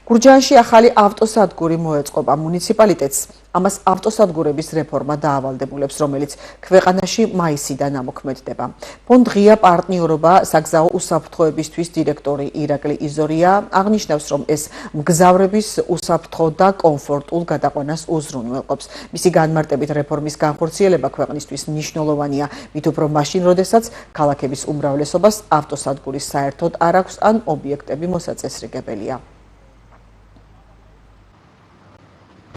გურჯაანში ახალი ავტოსადგური მოეწყობა მუნიციპალიტეტს. ამას ავტოსადგურების რეფორმა დაავალდებულებს, რომელიც ქვეყანაში მაისიდან ამოქმედდება. ფონდ ღია პარტნიორობა საგზაო უსაფრთხოებისთვის დირექტორი ირაკლი იზორია აღნიშნავს, რომ ეს მგზავრების უსაფრთხო და კომფორტულ გადაყვანას უზრუნველყოფს. მისი განმარტებით რეფორმის განხორციელება ქვეყნისთვის მნიშვნელოვანია, მით უფრო მაშინ, როდესაც ქალაქების უმრავლესობას ავტოსადგურის საერთოდ არ აქვს ან ობიექტები მოსაწესრიგებელია.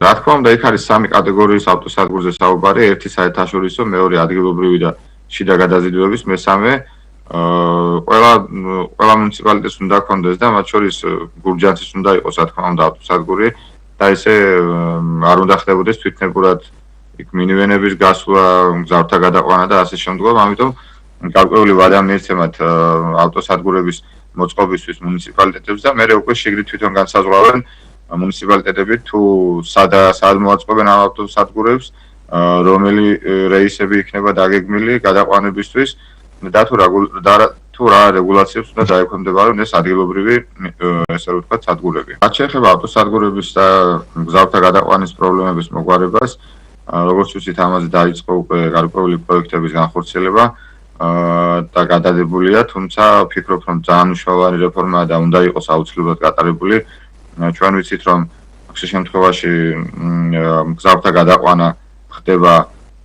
რა თქმა უნდა, იქ არის სამი კატეგორიის ავტოსადგურზე საუბარი, ერთი საერთაშორისო, მეორე ადგილობრივი და შიდა გადაზიდვების, მესამე ყველა მუნიციპალიტეტს უნდა ჰქონდეს და მათ შორის გურჯაანსის უნდა იყოს, რა თქმა უნდა, ავტოსადგური და ესე არ უნდა ხდებოდეს თვითნებურად იქ მინივენების გასვლა, მგზავრთა გადაყვანა და ასე შემდგომ, ამიტომ გარკვეული ვადა მიეცემათ ავტოსადგურების მოწყობისთვის მუნიციპალიტეტებს და მერე უკვე შიგნით თვითონ განსაზღვრავენ მუნიციპალიტეტები თუ სად მოაწყობენ ამ ავტოსადგურებს, რომელი რეისები იქნება დაგეგმილი გადაყვანებისთვის და თუ რა რეგულაციებს უნდა დაექვემდებარონ ეს ადგილობრივი, ესე რომ ვთქვათ, სადგურები. რაც შეეხება ავტოსადგურების და მგზავრთა გადაყვანის პრობლემების მოგვარებას, როგორც ვიცით, ამაზე დაიწყო უკვე გარკვეული პროექტების განხორციელება და გადადებულია, თუმცა ვფიქრობ, რომ ძალიან მნიშვნელოვანი რეფორმაა და უნდა იყოს აუცილებლად გატარებული. ჩვენ ვიცით, რომ შემთხვევაში მგზავრთა გადაყვანა ხდება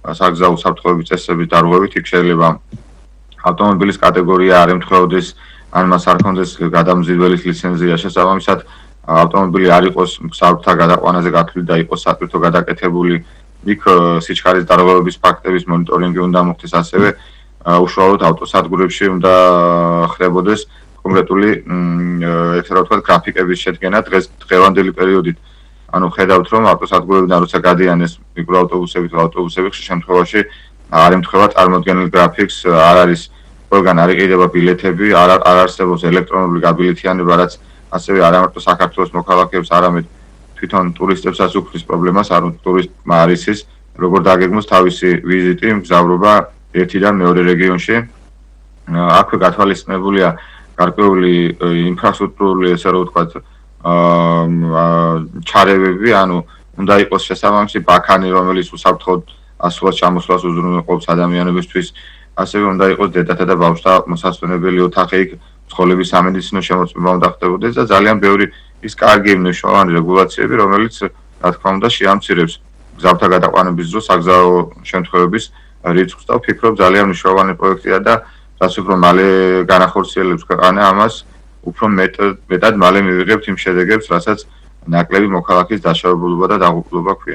საგზაო უსაფრთხოების წესების დარღვევით, იქ შეიძლება ავტომობილის კატეგორია არ ემთხვეოდეს, ან მას არ ჰქონდეს გადამზიდველის ლიცენზია, შესაბამისად ავტომობილი არ იყოს მგზავრთა გადაყვანაზე გათვლილი და იყოს სატვირთო გადაკეთებული, იქ სიჩქარის დარღვევების ფაქტების მონიტორინგი უნდა მოხდეს, ასევე უშუალოდ ავტოსადგურებში უნდა ხდებოდეს კონკრეტული ესე რომ ვთქვათ გრაფიკების შედგენა დღევანდელი პერიოდით. ანუ ხედავთ, რომ ავტოსადგურებიდან როცა გადიან ეს მიკროავტობუსები თუ ავტობუსები, ხშირ შემთხვევაში არ ემთხვევა წარმოდგენილ გრაფიკს, არ არის ყველგან არ იყიდება ბილეთები, არ არსებობს ელექტრონული გაბილეთიანება, რაც ასევე არა მარტო საქართველოს მოქალაქეებს, არამედ თვითონ ტურისტებსაც უქმნის პრობლემას, ანუ ტურისტმა არ იცის, როგორ დაგეგმოს თავისი ვიზიტი, მგზავრობა ერთიდან მეორე რეგიონში. აქვე გათვალისწინებულია გარკვეული ინფრასტრუქტურული, ესე რომ ვთქვათ, ჩარევები, ანუ უნდა იყოს შესაბამისი ბაქანი, რომელიც უსაფრთხოდ ასვლას-ჩამოსვლას უზრუნველყოფს ადამიანებისთვის, ასევე უნდა იყოს დედათა და ბავშვთა მოსასვენებელი ოთახი, იქ მცხოვრების სამედიცინო შემოწმება უნდა ხდებოდეს და ძალიან ბევრი ის კარგი მნიშვნელოვანი რეგულაციები, რომელიც, რა თქმა უნდა, შეამცირებს მგზავრთა გადაყვანების დროს საგზაო შემთხვევების რიცხვს და ვფიქრობ, ძალიან მნიშვნელოვანი პროექტია და რაც უფრო მალე განახორციელებს ქვეყანა ამას, უფრო მეტად მალე მივიღებთ იმ შედეგებს, რასაც ნაკლები მოქალაქის დაშავებულობა და დაღუპულობა ქვია.